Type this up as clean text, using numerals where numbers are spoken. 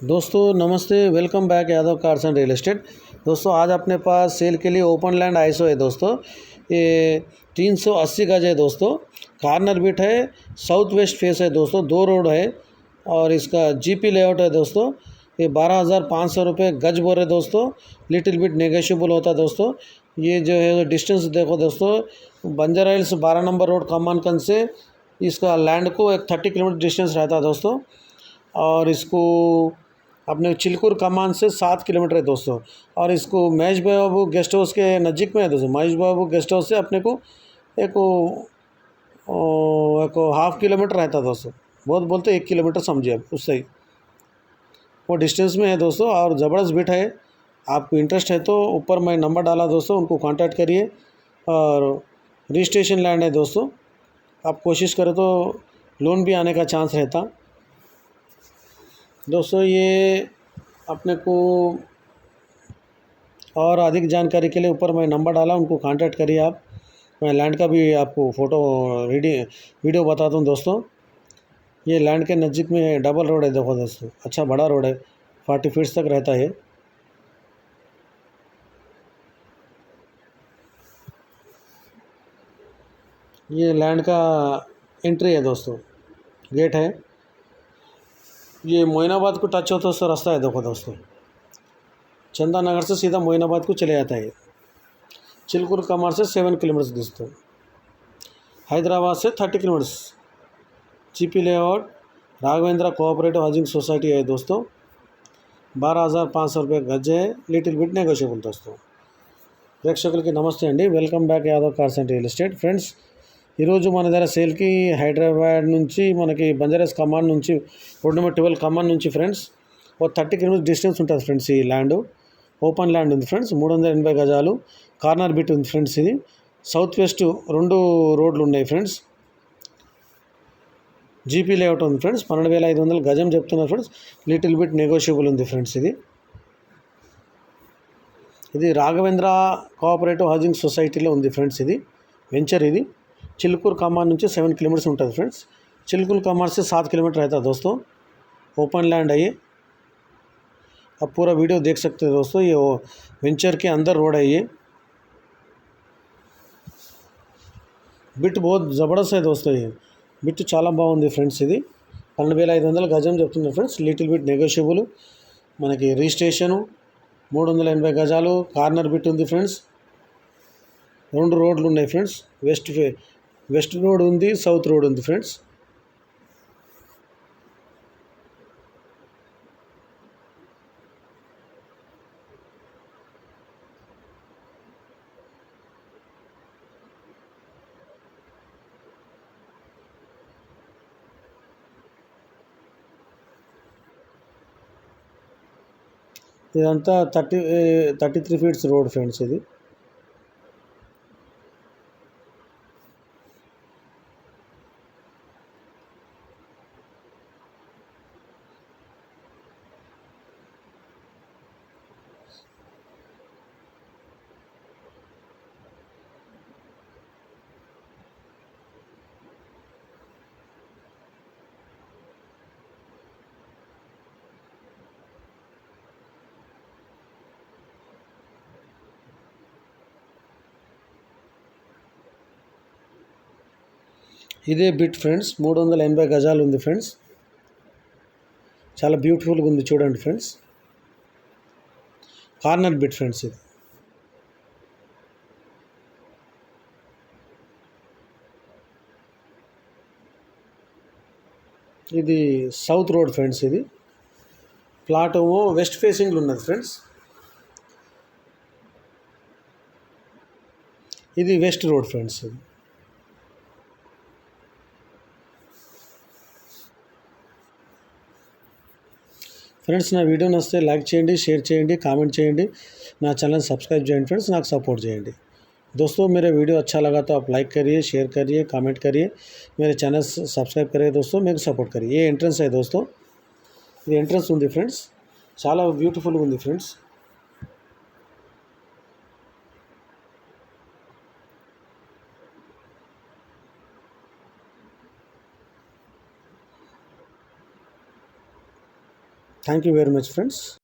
दोस्तों नमस्ते, welcome back Yadav cars and real estate. दोस्तों आज अपने पास सेल के लिए ओपन लैंड आईसो है दोस्तों। ये 380 गज है दोस्तों। कार्नर बिट है, साउथ वेस्ट फेस है दोस्तों, 2 रोड है और इसका जीपी लेआउट है दोस्तों। ये 12,500 रुपये गज बोल रहे दोस्तों। लिटिल बिट नेगोशिएबल होता है दोस्तों। ये जो है डिस्टेंस देखो दोस्तों, बंजारा हिल्स 12 नंबर रोड कमानकंद से इसका लैंड को एक 30 किलोमीटर डिस्टेंस रहता है दोस्तों। और इसको अपने चिलकुर कमान से 7 किलोमीटर है दोस्तों। और इसको महेश बाबू गेस्ट हाउस के नज़दीक में है दोस्तों। महेश बाबू गेस्ट हाउस से अपने को एक एक हाफ किलोमीटर रहता है दोस्तों। बहुत बोलते 1 किलोमीटर समझिए आप, उससे ही वो डिस्टेंस में है दोस्तों। और ज़बरदस्त बिट है, आपको इंटरेस्ट है तो ऊपर मैं नंबर डाला दोस्तों, उनको कांटेक्ट करिए। और रजिस्ट्रेशन लैंड है दोस्तों, आप कोशिश करें तो लोन भी आने का चांस रहता दोस्तों। ये अपने को और अधिक जानकारी के लिए ऊपर मैं नंबर डाला, उनको कांटेक्ट करिए आप। मैं लैंड का भी आपको फ़ोटो वीडियो बताता हूँ दोस्तों। ये लैंड के नज़दीक में डबल रोड है देखो दोस्तों, अच्छा बड़ा रोड है, 40 फीट्स तक रहता है। ये लैंड का एंट्री है दोस्तों, गेट है। ये मोइनाबाद को टच होता है रास्ता है देखो दोस्तों। चंदा नगर से सीधा मोइनाबाद को चले जाता है। चिलकुर कमार से 7 किलोमीटर्स दोस्तों। हैदराबाद से 30 kilometres. GP layout Raghavendra cooperative housing society है दोस्तों। 12,500 रुपये गज है, लिटिल बिट नेगोशिएबल दोस्तों। ప్రేక్షకులకి నమస్తే అండి, welcome back Yadav cars and real estate friends. ఈరోజు మన దగ్గర సేల్కి హైదరాబాద్ నుంచి మనకి బంజారాస్ కమాన్ నుంచి రోడ్ నెంబర్ 12 కమాన్ నుంచి ఫ్రెండ్స్ ఒక 30 కిలోమీటర్స్ డిస్టెన్స్ ఉంటుంది ఫ్రెండ్స్. ఈ ల్యాండ్ ఓపెన్ ల్యాండ్ ఉంది ఫ్రెండ్స్, 380 గజాలు కార్నర్ బిట్ ఉంది ఫ్రెండ్స్. ఇది సౌత్ వెస్ట్ 2 రోడ్లు ఉన్నాయి ఫ్రెండ్స్. జీపీ లేఅవుట్ ఉంది ఫ్రెండ్స్. 12,500 గజం చెప్తున్నారు ఫ్రెండ్స్, లిటిల్ బిట్ నెగోషియబుల్ ఉంది ఫ్రెండ్స్. ఇది రాఘవేంద్ర కోఆపరేటివ్ హౌసింగ్ సొసైటీలో ఉంది ఫ్రెండ్స్. ఇది వెంచర్. ఇది चिलकुर कमान నుంచి 7 किलोमीटर्स ఉంటుంది फ्रेंड्स। चिलकुर कमान से 7 किलोमीटर रहता है दोस्तों। ओपन लैंड है ये, आप पूरा वीडियो देख सकते हैं दोस्तों। ये वेंचर के अंदर रोड है। ये బిట్ बहुत ज़बरदस्त है दोस्तों। ये బిట్ చాలా బాగుంది ఫ్రెండ్స్. ఇది 12,500 గజం చెప్తున్నారు ఫ్రెండ్స్, లిటిల్ బిట్ నెగోషియబుల్. మనకి రిజిస్ట్రేషను 380 గజాలు కార్నర్ బిట్ ఉంది ఫ్రెండ్స్. 2 రోడ్లు ఉన్నాయి ఫ్రెండ్స్. వెస్ట్ రోడ్ ఉంది, సౌత్ రోడ్ ఉంది ఫ్రెండ్స్. ఇదంతా 33 ఫీట్స్ రోడ్ ఫ్రెండ్స్. ఇది ఇదే బిట్ ఫ్రెండ్స్, 380 గజాలు ఉంది ఫ్రెండ్స్. చాలా బ్యూటిఫుల్గా ఉంది చూడండి ఫ్రెండ్స్. Corner bit friends. ఇది సౌత్ రోడ్ ఫ్రెండ్స్. ఇది ప్లాట్ వెస్ట్ ఫేసింగ్లో ఉన్నది ఫ్రెండ్స్. ఇది వెస్ట్ రోడ్ ఫ్రెండ్స్. ఇది ఫ్రెండ్స్, నా వీడియో నచ్చితే లైక్ చేయండి, షేర్ చేయండి, కామెంट చేయండి, నా ఛానల్ సబ్స్క్రైబ్ చేయండి ఫ్రెంड्स, నాకు సపోర్ट చేయండి दोस्तों। मेरा वीडियो अच्छा लगा तो आप लाइक करिए, शेयर करिए, कमेंट करिए, मेरे चैनल सब्सक्राइब करिए दोस्तों, मेरे को सपोर्ट करिए। ये ఎంట్రన్స్ है दोस्तों, ఇది ఎంట్రన్స్ ఉంది ఫ్రెండ్స్, చాలా బ్యూటిఫుల్గా ఉంది friends. Thank you very much friends.